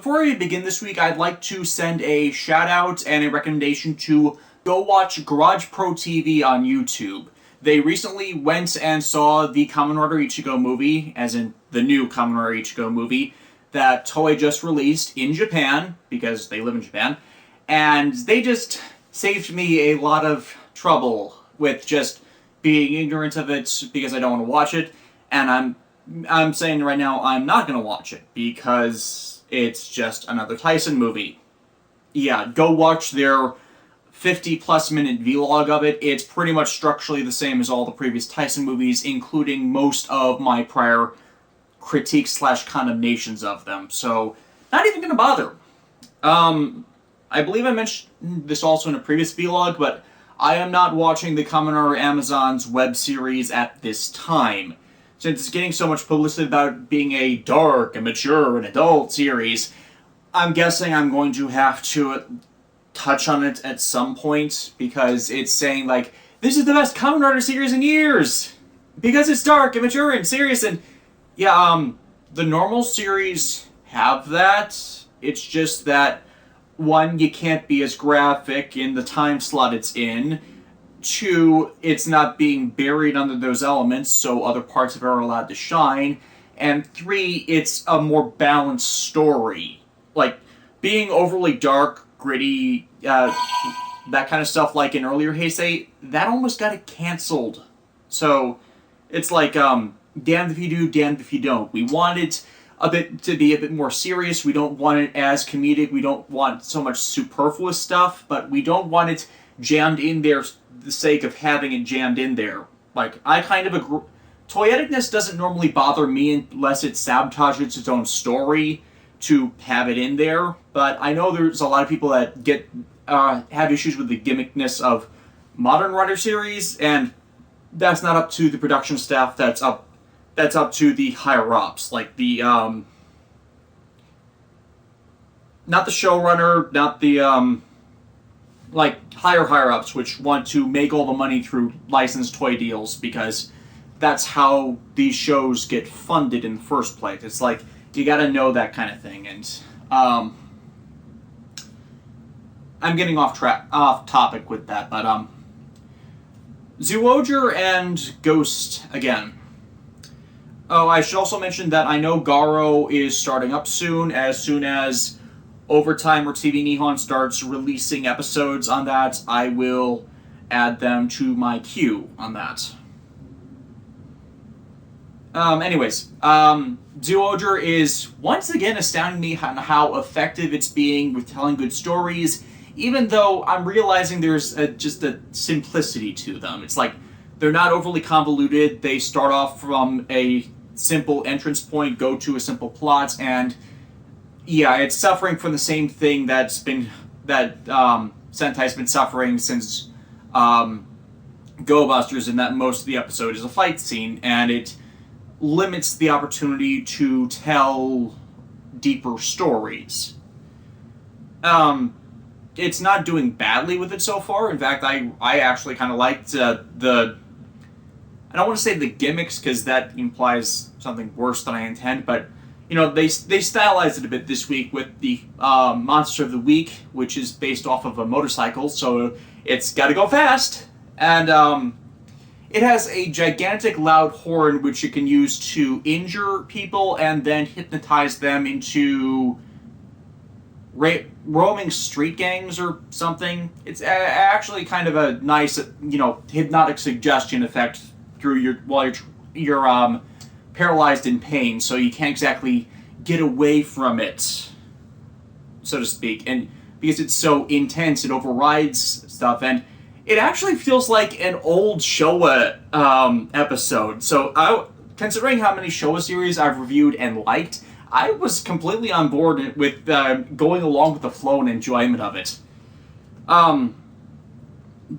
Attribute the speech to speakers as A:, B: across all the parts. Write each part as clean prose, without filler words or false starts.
A: before we begin this week, I'd like to send a shout out and a recommendation to go watch Garage Pro TV on YouTube. They recently went and saw the Kamen Rider Ichigo movie, as in the new Kamen Rider Ichigo movie, that Toei just released in Japan, because they live in Japan, and they just saved me a lot of trouble with just being ignorant of it because I don't want to watch it, and I'm saying right now I'm not going to watch it because it's just another Tyson movie. Yeah, go watch their 50-plus minute vlog of it. It's pretty much structurally the same as all the previous Tyson movies, including most of my prior critiques/condemnations of them. So, not even going to bother. I believe I mentioned this also in a previous vlog, but I am not watching the Kamen Rider Amazon's web series at this time. Since it's getting so much publicity about being a dark and mature and adult series, I'm guessing I'm going to have to touch on it at some point, because it's saying, like, this is the best Kamen Rider series in years! Because it's dark and mature and serious, and yeah, the normal series have that. It's just that, one, you can't be as graphic in the time slot it's in. Two, it's not being buried under those elements, so other parts of it are allowed to shine. And three, it's a more balanced story. Like, being overly dark, gritty, that kind of stuff, like in earlier Heisei, that almost got it canceled. So, it's like, damned if you do, damned if you don't. We want it to be a bit more serious. We don't want it as comedic. We don't want so much superfluous stuff, but we don't want it jammed in there for the sake of having it jammed in there. Like, I kind of agree. Toyeticness doesn't normally bother me unless it sabotages its own story to have it in there, but I know there's a lot of people that have issues with the gimmickness of modern Rider series, and that's not up to the production staff, that's up to the higher-ups, like the, not the showrunner, not the, like, higher-ups, which want to make all the money through licensed toy deals, because that's how these shows get funded in the first place. It's like, you gotta know that kind of thing, and, I'm getting off topic with that, but, Zyuohger and Ghost again. Oh, I should also mention that I know Garo is starting up soon as Overtime or TV Nihon starts releasing episodes on that. I will add them to my queue on that. Zyuohger is once again astounding me on how effective it's being with telling good stories, even though I'm realizing there's just a simplicity to them. It's like, they're not overly convoluted. They start off from a simple entrance point, go to a simple plot, and yeah, it's suffering from the same thing that Sentai's been suffering since Go Busters, in that most of the episode is a fight scene, and it limits the opportunity to tell deeper stories. It's not doing badly with it so far. In fact, I actually kind of liked I don't want to say the gimmicks, because that implies something worse than I intend, but, you know, they stylized it a bit this week with the Monster of the Week, which is based off of a motorcycle, so it's gotta go fast, and it has a gigantic loud horn which you can use to injure people and then hypnotize them into roaming street gangs or something. It's actually kind of a nice, hypnotic suggestion effect while you're paralyzed in pain, so you can't exactly get away from it, so to speak. And because it's so intense, it overrides stuff, and it actually feels like an old Showa episode. So, considering how many Showa series I've reviewed and liked, I was completely on board with going along with the flow and enjoyment of it.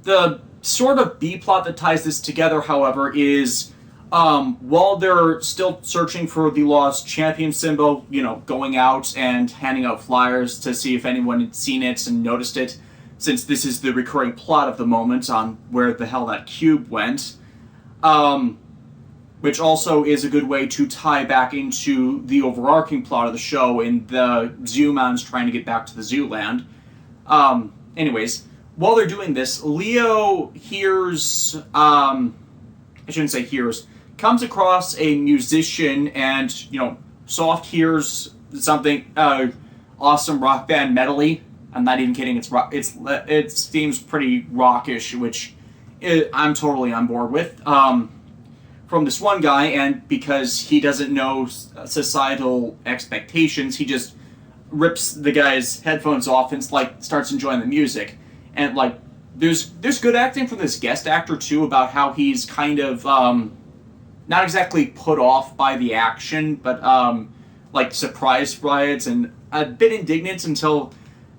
A: The sort of B-plot that ties this together, however, is while they're still searching for the lost champion symbol, going out and handing out flyers to see if anyone had seen it and noticed it, since this is the recurring plot of the moment on where the hell that cube went, which also is a good way to tie back into the overarching plot of the show in the Zyumans trying to get back to the Zooland. Anyways, while they're doing this, Leo hears, I shouldn't say hears, comes across a musician and, Soft hears something, awesome rock band medley. I'm not even kidding, it's rock, it seems pretty rockish, which I'm totally on board with. From this one guy, and because he doesn't know societal expectations, he just rips the guy's headphones off and starts enjoying the music. And there's good acting from this guest actor too about how he's kind of not exactly put off by the action, but surprised by it and a bit indignant until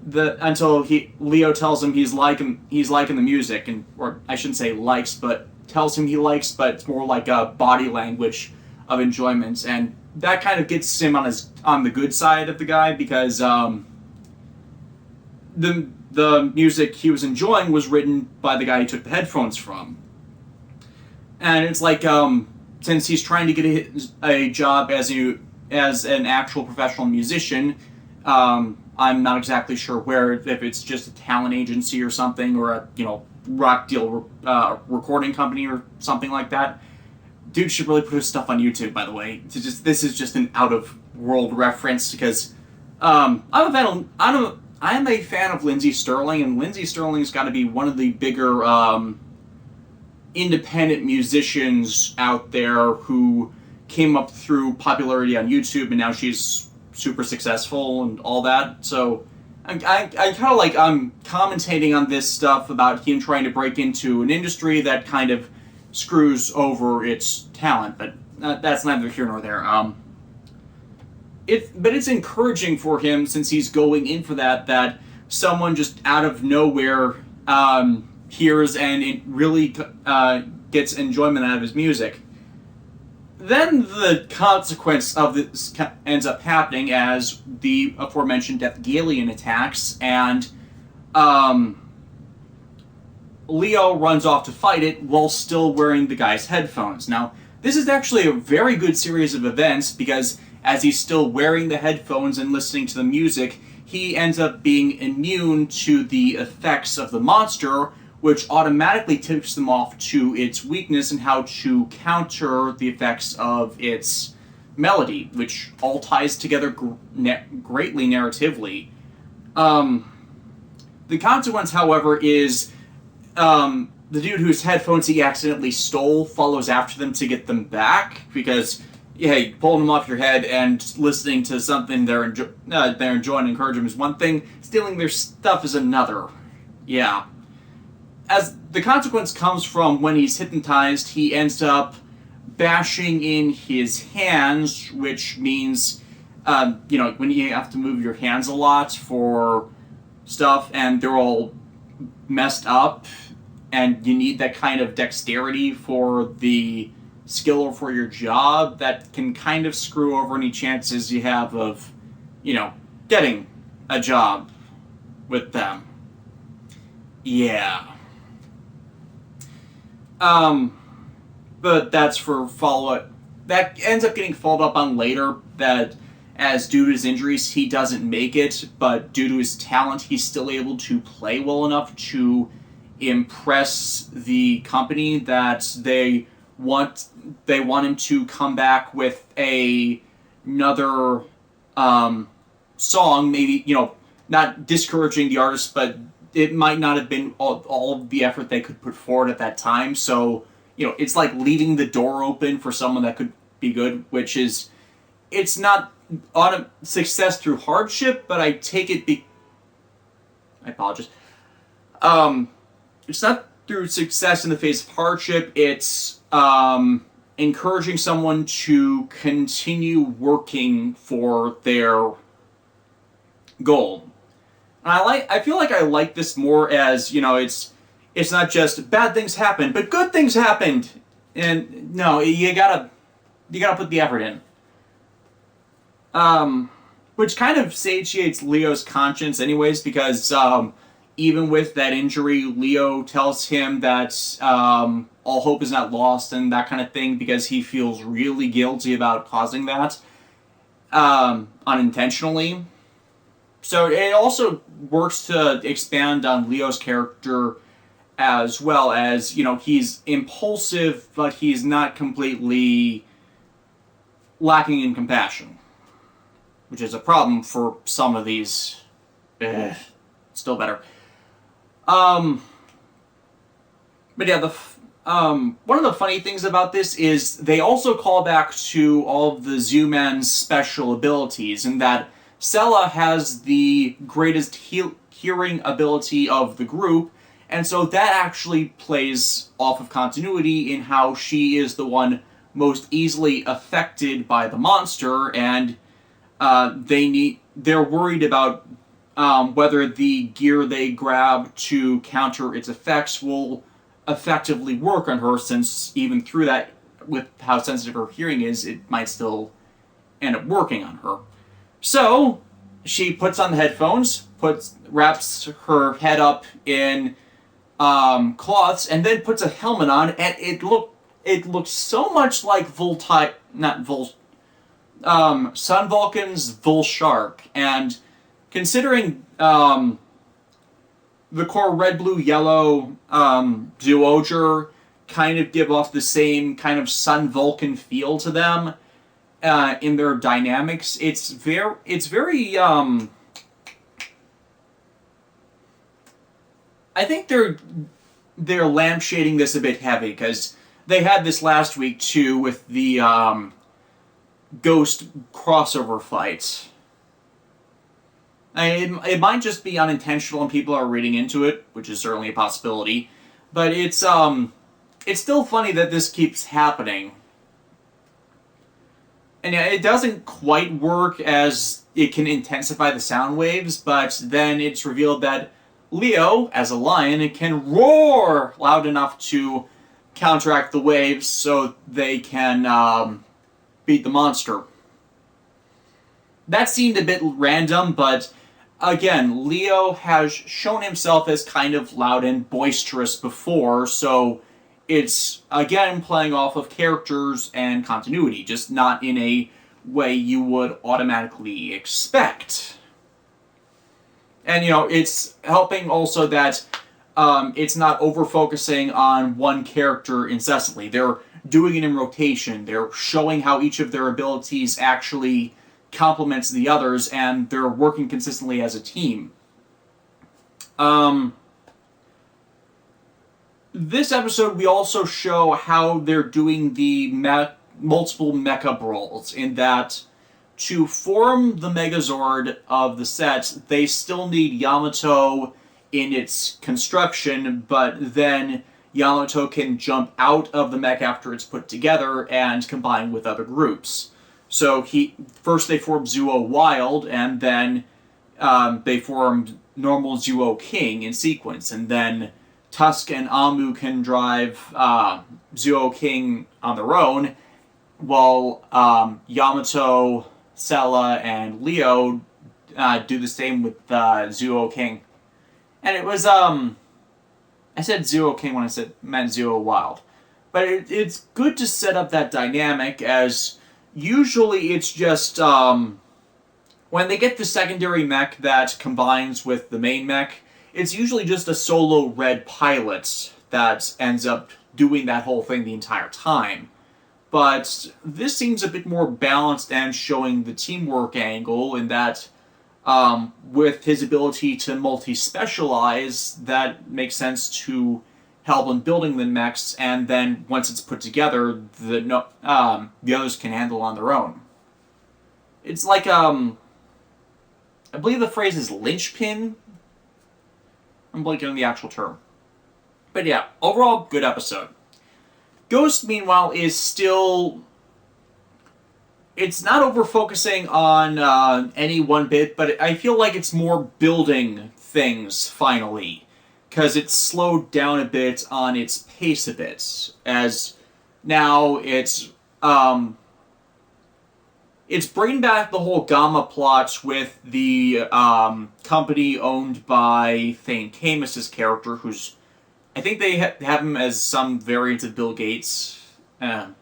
A: Leo tells him he's liking the music, or I shouldn't say likes, but tells him he likes, but it's more like a body language of enjoyment, and that kind of gets him on the good side of the guy, because the music he was enjoying was written by the guy he took the headphones from, and it's since he's trying to get a job as an actual professional musician, I'm not exactly sure if it's just a talent agency or something, or a rock deal recording company or something like that. Dude should really put his stuff on YouTube, by the way. This is just an out-of-world reference, because I am a fan of Lindsey Stirling, and Lindsey Stirling's got to be one of the bigger independent musicians out there who came up through popularity on YouTube, and now she's super successful and all that. So I kind of I'm commentating on this stuff about him trying to break into an industry that kind of screws over its talent, but that's neither here nor there. But it's encouraging for him, since he's going in for that someone just out of nowhere hears and it really gets enjoyment out of his music. Then the consequence of this ends up happening as the aforementioned Death Galleon attacks, and Leo runs off to fight it while still wearing the guy's headphones. Now, this is actually a very good series of events, because as he's still wearing the headphones and listening to the music, he ends up being immune to the effects of the monster, which automatically tips them off to its weakness and how to counter the effects of its melody, which all ties together greatly narratively. The consequence, however, is the dude whose headphones he accidentally stole follows after them to get them back, because, hey, pulling them off your head and listening to something they're enjoying and encouraging them is one thing, stealing their stuff is another. Yeah. As the consequence comes from when he's hypnotized, he ends up bashing in his hands, which means, when you have to move your hands a lot for stuff and they're all messed up, and you need that kind of dexterity for the skill or for your job, that can kind of screw over any chances you have of, getting a job with them. Yeah. But that's for follow-up. That ends up getting followed up on later, that as due to his injuries, he doesn't make it, but due to his talent, he's still able to play well enough to impress the company that they want him to come back with another song, maybe, not discouraging the artist, but it might not have been all of the effort they could put forward at that time. So, it's like leaving the door open for someone that could be good, which is, it's not success through hardship, but I take it I apologize. It's not through success in the face of hardship, it's encouraging someone to continue working for their goal. And I feel like I like this more as, it's not just bad things happened, but good things happened. And no, you gotta put the effort in. Which kind of satiates Leo's conscience anyways, because even with that injury, Leo tells him that all hope is not lost and that kind of thing because he feels really guilty about causing that unintentionally. So it also works to expand on Leo's character as well as, he's impulsive, but he's not completely lacking in compassion, which is a problem for some of these. Still better. But yeah, one of the funny things about this is they also call back to all of the Zyuohman's special abilities, in that Sella has the greatest hearing ability of the group, and so that actually plays off of continuity in how she is the one most easily affected by the monster, and they're worried about whether the gear they grab to counter its effects will effectively work on her, since even through that, with how sensitive her hearing is, it might still end up working on her. So she puts on the headphones, wraps her head up in cloths, and then puts a helmet on, and it looks so much like Sun Vulcan's Volshark, and considering the core red, blue, yellow Zyuohger kind of give off the same kind of Sun Vulcan feel to them in their dynamics, it's very I think they're lampshading this a bit heavy, because they had this last week too with the Ghost crossover fight. It might just be unintentional and people are reading into it, which is certainly a possibility. But it's still funny that this keeps happening. And yeah, it doesn't quite work, as it can intensify the sound waves, but then it's revealed that Leo, as a lion, can roar loud enough to counteract the waves so they can beat the monster. That seemed a bit random, but again, Leo has shown himself as kind of loud and boisterous before, so it's, again, playing off of characters and continuity, just not in a way you would automatically expect. And, it's helping also that it's not over-focusing on one character incessantly. They're doing it in rotation. They're showing how each of their abilities actually complements the others, and they're working consistently as a team. This episode, we also show how they're doing the multiple mecha brawls, in that to form the Megazord of the set, they still need Yamato in its construction, but then Yamato can jump out of the mech after it's put together and combine with other groups. So first they formed Zyuoh Wild, and then they formed normal Zyuoh King in sequence, and then Tusk and Amu can drive Zyuoh King on their own, while Yamato, Sella, and Leo do the same with Zyuoh King. And it was, I said Zyuoh King when I meant Zyuoh Wild. But it's good to set up that dynamic, as usually it's just, when they get the secondary mech that combines with the main mech, it's usually just a solo red pilot that ends up doing that whole thing the entire time. But this seems a bit more balanced and showing the teamwork angle, in that with his ability to multi-specialize, that makes sense to help in building the mechs, and then once it's put together, the others can handle on their own. It's like, I believe the phrase is linchpin. I'm blanking on the actual term. But yeah, overall, good episode. Ghost, meanwhile, is still... It's not over-focusing on any one bit, but I feel like it's more building things, finally. Because it's slowed down a bit on its pace a bit. As now it's it's bringing back the whole Gamma plot with the company owned by Thane Camus's character, who's I think they have him as some variant of Bill Gates. And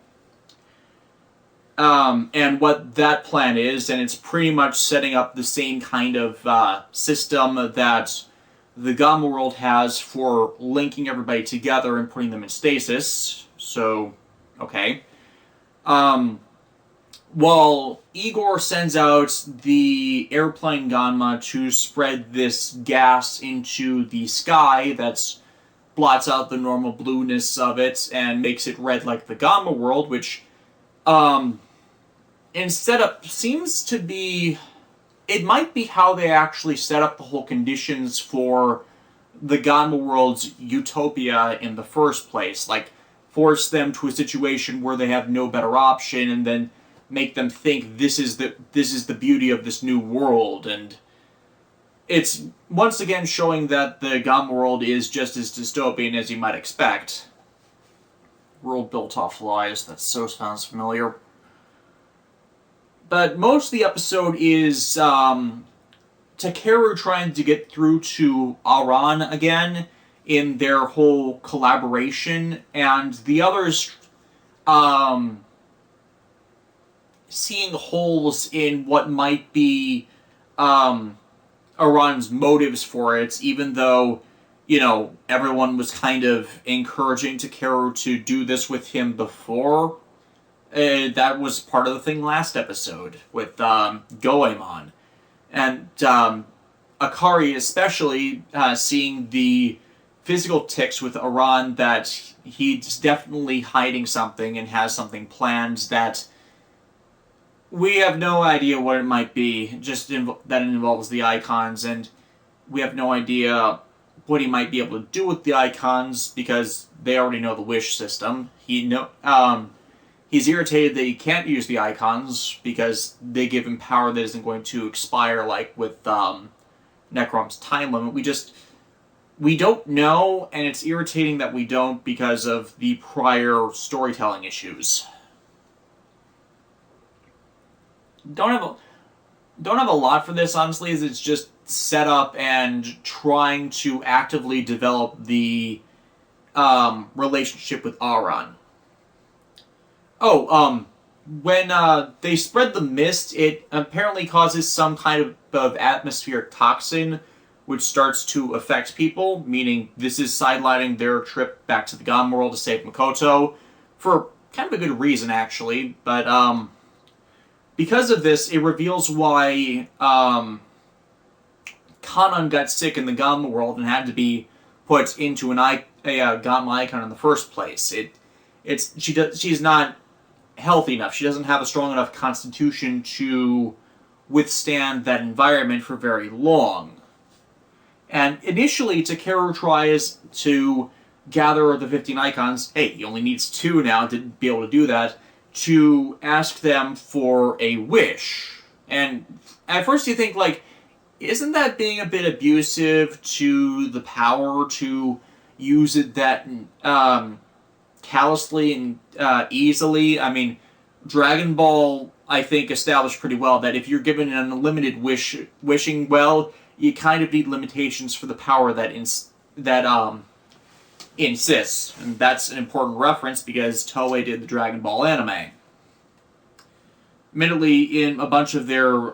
A: what that plan is, and it's pretty much setting up the same kind of system that the Gamma world has for linking everybody together and putting them in stasis. So, okay. While Igor sends out the airplane Gamma to spread this gas into the sky that's blots out the normal blueness of it and makes it red like the Gamma world, which instead of seems to be, it might be how they actually set up the whole conditions for the Gamma world's utopia in the first place, like force them to a situation where they have no better option, and then make them think this is the beauty of this new world. And it's once again showing that the Gamma world is just as dystopian as you might expect. World built off lies. That so sounds familiar. But most of the episode is Takeru trying to get through to Aran again in their whole collaboration, and the others seeing holes in what might be Aran's motives for it, even though, you know, everyone was kind of encouraging Takeru to do this with him before. That was part of the thing last episode with Goemon. And Akari especially seeing the physical tics with Aran that he's definitely hiding something and has something planned that we have no idea what it might be, just that it involves the icons, and we have no idea what he might be able to do with the icons because they already know the wish system. He's irritated that he can't use the icons because they give him power that isn't going to expire, like with Necrom's time limit. We don't know, and it's irritating that we don't because of the prior storytelling issues. Don't have a lot for this, honestly, as it's just set up and trying to actively develop the relationship with Aran. When they spread the mist, it apparently causes some kind of atmospheric toxin which starts to affect people, meaning this is sidelining their trip back to the Gamma world to save Makoto, for kind of a good reason, actually, but because of this, it reveals why Kanon got sick in the Gamma world and had to be put into a Gamma icon in the first place. She's not healthy enough. She doesn't have a strong enough constitution to withstand that environment for very long. And initially, Takeru tries to gather the 15 icons. Hey, he only needs 2 now to be able to do that, to ask them for a wish. And at first you think, like, isn't that being a bit abusive to the power to use it that callously and easily? I mean, Dragon Ball, I think, established pretty well that if you're given an unlimited wishing well, you kind of need limitations for the power that insists. And that's an important reference because Toei did the Dragon Ball anime. Admittedly, in a bunch of their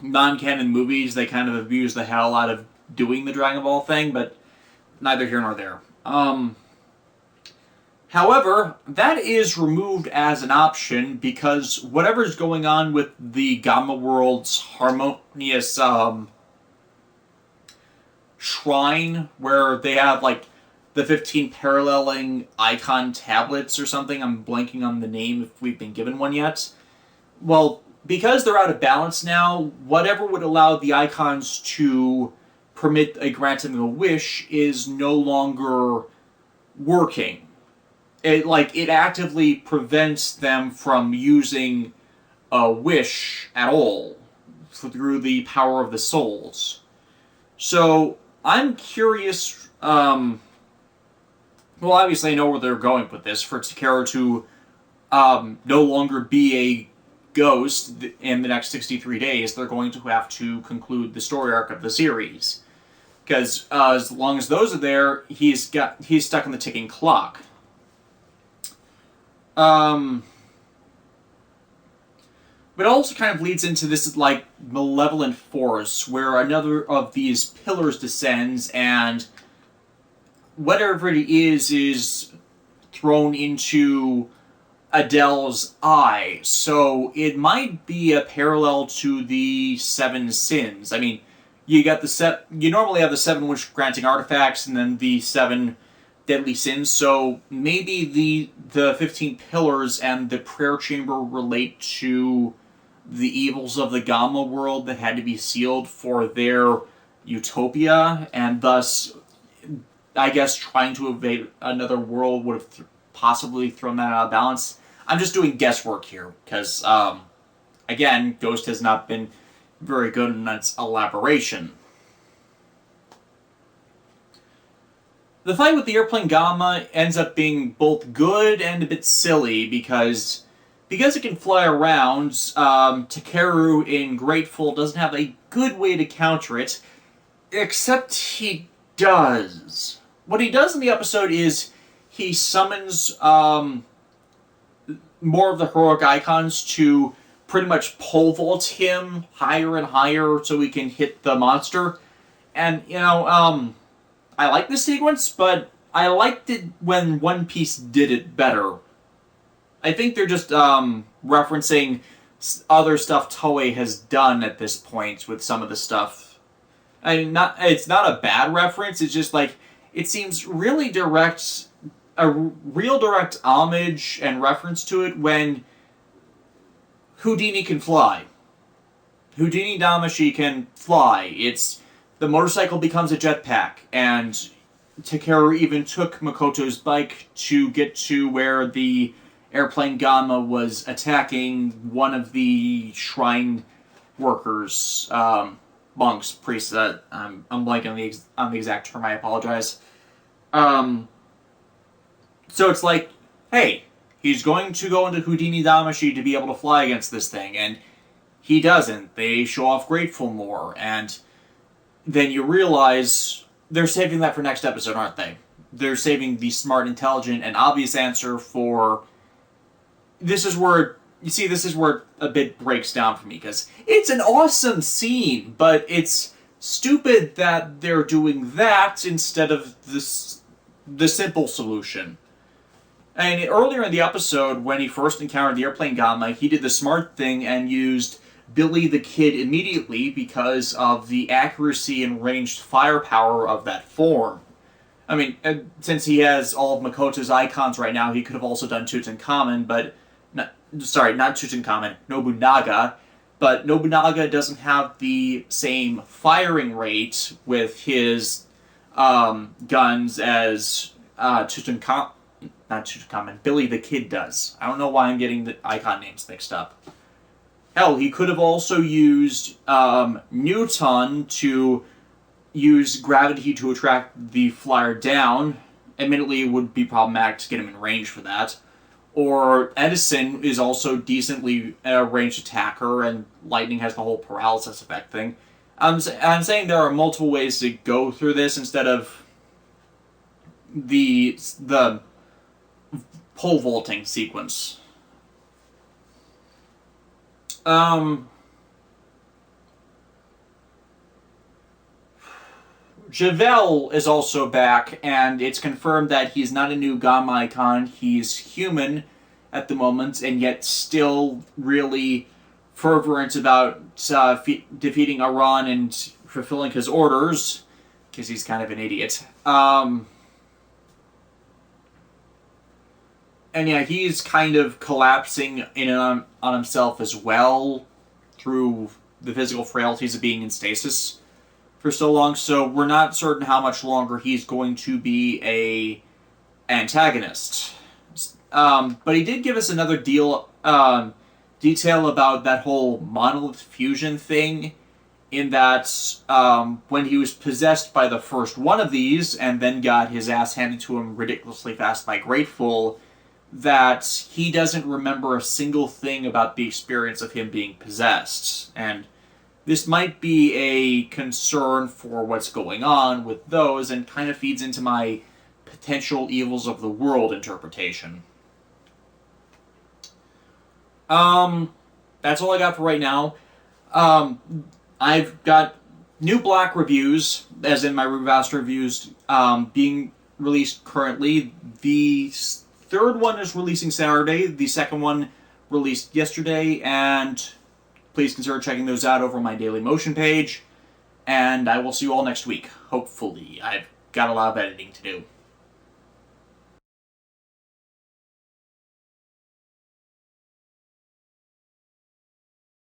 A: non-canon movies, they kind of abuse the hell out of doing the Dragon Ball thing, but neither here nor there. However, that is removed as an option because whatever's going on with the Gamma World's harmonious shrine, where they have, like, the 15 paralleling icon tablets or something, I'm blanking on the name if we've been given one yet. Well, because they're out of balance now, whatever would allow the icons to permit a granting of a wish is no longer working. It actively prevents them from using a wish at all through the power of the souls. So, I'm curious, well, obviously I know where they're going with this, for Takeru to no longer be Ghost in the next 63 days, they're going to have to conclude the story arc of the series. Because as long as those are there, he's stuck in the ticking clock. But it also kind of leads into this, like, malevolent force, where another of these pillars descends, and whatever it is thrown into Adele's eye. So it might be a parallel to the Seven Sins. I mean, you normally have the 7 wish-granting artifacts, and then the 7 deadly sins, so maybe the 15 pillars and the prayer chamber relate to the evils of the Gamma world that had to be sealed for their utopia, and thus, I guess, trying to invade another world would have possibly thrown that out of balance. I'm just doing guesswork here, because, again, Ghost has not been very good in its elaboration. The fight with the airplane Gamma ends up being both good and a bit silly, because it can fly around, Takeru in Grateful doesn't have a good way to counter it, except he does. What he does in the episode is he summons more of the heroic icons to pretty much pole vault him higher and higher so he can hit the monster. And, I like this sequence, but I liked it when One Piece did it better. I think they're just referencing other stuff Toei has done at this point with some of the stuff. It's not a bad reference, it's just like, it seems really direct, a real direct homage and reference to it when Houdini can fly. Houdini Damashi can fly. The motorcycle becomes a jetpack, and Takeru even took Makoto's bike to get to where the airplane Gamma was attacking one of the shrine workers, monks, priests. I'm blanking on the exact term. I apologize. So it's like, hey, he's going to go into Houdini Damashi to be able to fly against this thing, and he doesn't. They show off Grateful more, and then you realize they're saving that for next episode, aren't they? They're saving the smart, intelligent, and obvious answer for... This is where a bit breaks down for me, because it's an awesome scene, but it's stupid that they're doing that instead of the simple solution. And earlier in the episode, when he first encountered the airplane Gamma, he did the smart thing and used Billy the Kid immediately because of the accuracy and ranged firepower of that form. I mean, since he has all of Makoto's icons right now, he could have also done Tutankhamen, but... not Tutankhamen, Nobunaga. But Nobunaga doesn't have the same firing rate with his guns as Tutankhamen... not Tutankhamen, Billy the Kid does. I don't know why I'm getting the icon names mixed up. Hell, he could have also used Newton to use gravity to attract the flyer down. Admittedly, it would be problematic to get him in range for that. Or Edison is also decently a ranged attacker, and lightning has the whole paralysis effect thing. I'm saying there are multiple ways to go through this instead of the pole vaulting sequence. Javel is also back, and it's confirmed that he's not a new Gamma icon. He's human at the moment, and yet still really fervent about defeating Aran and fulfilling his orders, because he's kind of an idiot. And yeah, he's kind of collapsing in on himself as well through the physical frailties of being in stasis for so long, so we're not certain how much longer he's going to be a antagonist. But he did give us another detail about that whole monolith fusion thing, in that when he was possessed by the first one of these, and then got his ass handed to him ridiculously fast by Grateful, that he doesn't remember a single thing about the experience of him being possessed. And this might be a concern for what's going on with those, and kind of feeds into my potential evils of the world interpretation. That's all I got for right now. I've got new Black reviews, as in my remaster reviews, being released currently. The third one is releasing Saturday. The second one released yesterday, and please consider checking those out over my Daily Motion page. And I will see you all next week, hopefully. I've got a lot of editing to do.